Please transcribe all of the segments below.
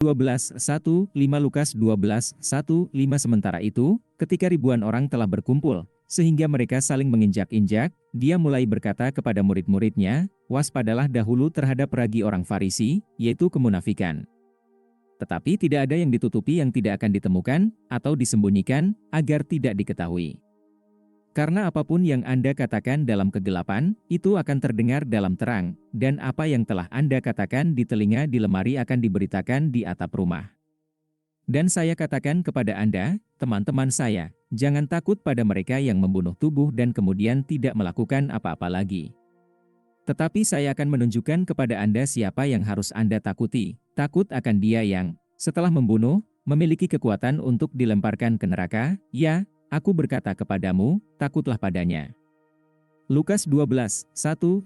12:1-5 Lukas 12:1-5 Sementara itu, ketika ribuan orang telah berkumpul, sehingga mereka saling menginjak-injak, dia mulai berkata kepada murid-muridnya, "Waspadalah dahulu terhadap ragi orang Farisi, yaitu kemunafikan. Tetapi tidak ada yang ditutupi yang tidak akan ditemukan, atau disembunyikan, agar tidak diketahui. Karena apapun yang Anda katakan dalam kegelapan, itu akan terdengar dalam terang, dan apa yang telah Anda katakan di telinga di lemari akan diberitakan di atap rumah. Dan saya katakan kepada Anda, teman-teman saya, jangan takut pada mereka yang membunuh tubuh dan kemudian tidak melakukan apa-apa lagi. Tetapi saya akan menunjukkan kepada Anda siapa yang harus Anda takuti, takut akan Dia yang, setelah membunuh, memiliki kekuatan untuk dilemparkan ke neraka. Ya, aku berkata kepadamu, takutlah padanya." Lukas 12:1-5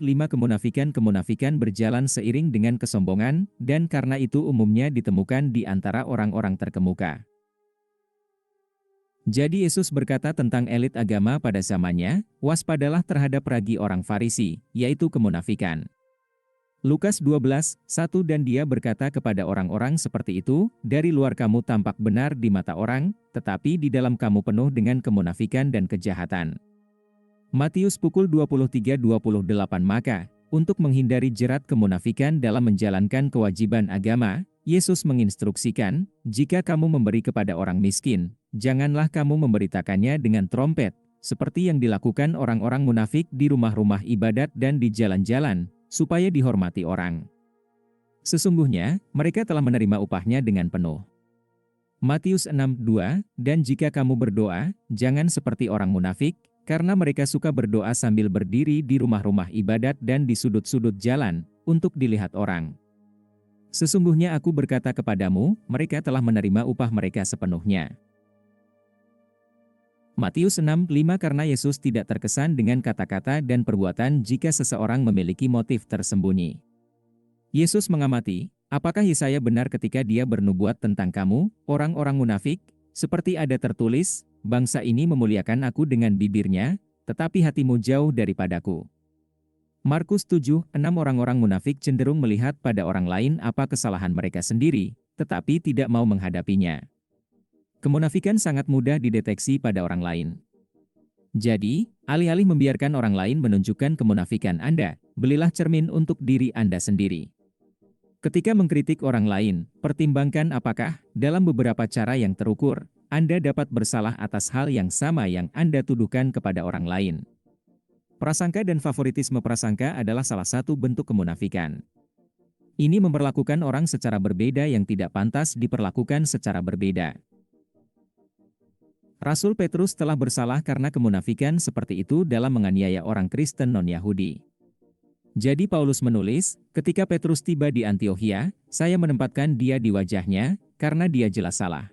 Kemunafikan berjalan seiring dengan kesombongan, dan karena itu umumnya ditemukan di antara orang-orang terkemuka. Jadi Yesus berkata tentang elit agama pada zamannya, waspadalah terhadap ragi orang Farisi, yaitu kemunafikan. Lukas 12:1 Dan dia berkata kepada orang-orang seperti itu, dari luar kamu tampak benar di mata orang, tetapi di dalam kamu penuh dengan kemunafikan dan kejahatan. Matius pukul 23:28 Maka, untuk menghindari jerat kemunafikan dalam menjalankan kewajiban agama, Yesus menginstruksikan, jika kamu memberi kepada orang miskin, janganlah kamu memberitakannya dengan trompet, seperti yang dilakukan orang-orang munafik di rumah-rumah ibadat dan di jalan-jalan, supaya dihormati orang. Sesungguhnya, mereka telah menerima upahnya dengan penuh. Matius 6:2 Dan jika kamu berdoa, jangan seperti orang munafik, karena mereka suka berdoa sambil berdiri di rumah-rumah ibadat dan di sudut-sudut jalan, untuk dilihat orang. Sesungguhnya aku berkata kepadamu, mereka telah menerima upah mereka sepenuhnya. Matius 6:5 Karena Yesus tidak terkesan dengan kata-kata dan perbuatan jika seseorang memiliki motif tersembunyi. Yesus mengamati, apakah Yesaya benar ketika dia bernubuat tentang kamu, orang-orang munafik, seperti ada tertulis, bangsa ini memuliakan aku dengan bibirnya, tetapi hatimu jauh daripadaku. Markus 7:6 Orang-orang munafik cenderung melihat pada orang lain apa kesalahan mereka sendiri, tetapi tidak mau menghadapinya. Kemunafikan sangat mudah dideteksi pada orang lain. Jadi, alih-alih membiarkan orang lain menunjukkan kemunafikan Anda, belilah cermin untuk diri Anda sendiri. Ketika mengkritik orang lain, pertimbangkan apakah, dalam beberapa cara yang terukur, Anda dapat bersalah atas hal yang sama yang Anda tuduhkan kepada orang lain. Prasangka dan favoritisme prasangka adalah salah satu bentuk kemunafikan. Ini memperlakukan orang secara berbeda yang tidak pantas diperlakukan secara berbeda. Rasul Petrus telah bersalah karena kemunafikan seperti itu dalam menganiaya orang Kristen non-Yahudi. Jadi Paulus menulis, ketika Petrus tiba di Antiokhia, saya menempatkan dia di wajahnya, karena dia jelas salah.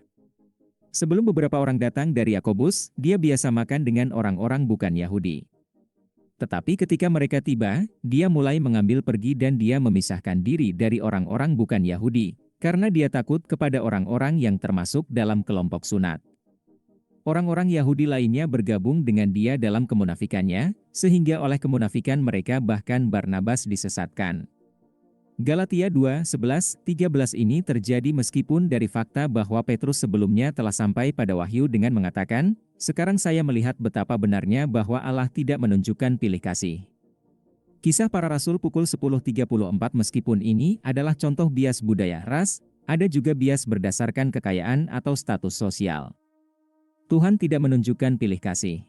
Sebelum beberapa orang datang dari Yakobus, dia biasa makan dengan orang-orang bukan Yahudi. Tetapi ketika mereka tiba, dia mulai mengambil pergi dan dia memisahkan diri dari orang-orang bukan Yahudi, karena dia takut kepada orang-orang yang termasuk dalam kelompok sunat. Orang-orang Yahudi lainnya bergabung dengan dia dalam kemunafikannya, sehingga oleh kemunafikan mereka bahkan Barnabas disesatkan. Galatia 2:11-13 ini terjadi meskipun dari fakta bahwa Petrus sebelumnya telah sampai pada wahyu dengan mengatakan, sekarang saya melihat betapa benarnya bahwa Allah tidak menunjukkan pilih kasih. Kisah Para Rasul pukul 10.34 Meskipun ini adalah contoh bias budaya ras, ada juga bias berdasarkan kekayaan atau status sosial. Tuhan tidak menunjukkan pilih kasih.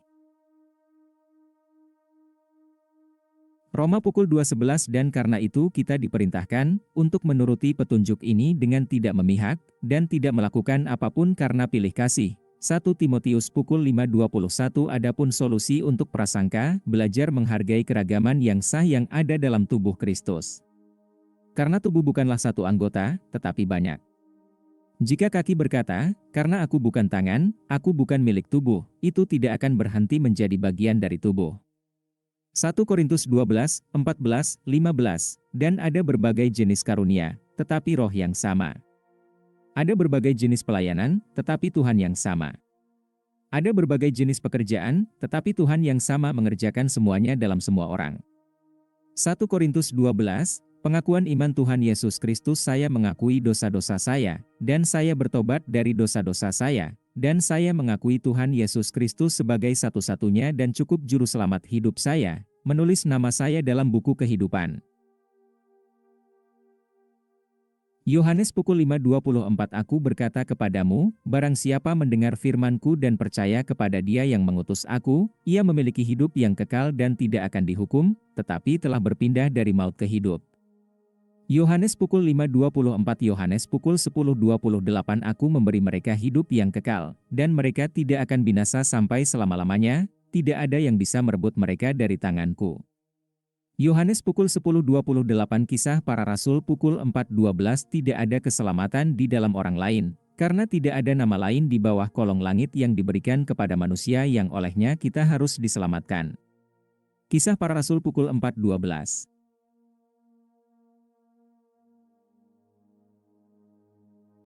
Roma pukul 2:11 Dan karena itu kita diperintahkan untuk menuruti petunjuk ini dengan tidak memihak, dan tidak melakukan apapun karena pilih kasih. 1 Timotius pukul 5:21 Adapun solusi untuk prasangka, belajar menghargai keragaman yang sah yang ada dalam tubuh Kristus. Karena tubuh bukanlah satu anggota, tetapi banyak. Jika kaki berkata, karena aku bukan tangan, aku bukan milik tubuh, itu tidak akan berhenti menjadi bagian dari tubuh. 1 Korintus 12:14-15 Dan ada berbagai jenis karunia, tetapi roh yang sama. Ada berbagai jenis pelayanan, tetapi Tuhan yang sama. Ada berbagai jenis pekerjaan, tetapi Tuhan yang sama mengerjakan semuanya dalam semua orang. 1 Korintus 12, Pengakuan iman Tuhan Yesus Kristus, saya mengakui dosa-dosa saya, dan saya bertobat dari dosa-dosa saya, dan saya mengakui Tuhan Yesus Kristus sebagai satu-satunya dan cukup juru selamat hidup saya, menulis nama saya dalam buku kehidupan. Yohanes pukul 5:24 Aku berkata kepadamu, barang siapa mendengar firman-Ku dan percaya kepada Dia yang mengutus Aku, ia memiliki hidup yang kekal dan tidak akan dihukum, tetapi telah berpindah dari maut ke hidup. Yohanes pukul 5:24 Yohanes pukul 10:28 Aku memberi mereka hidup yang kekal, dan mereka tidak akan binasa sampai selama-lamanya, tidak ada yang bisa merebut mereka dari tanganku. Yohanes pukul 10:28 Kisah Para Rasul pukul 4:12 Tidak ada keselamatan di dalam orang lain, karena tidak ada nama lain di bawah kolong langit yang diberikan kepada manusia yang olehnya kita harus diselamatkan. Kisah Para Rasul pukul 4:12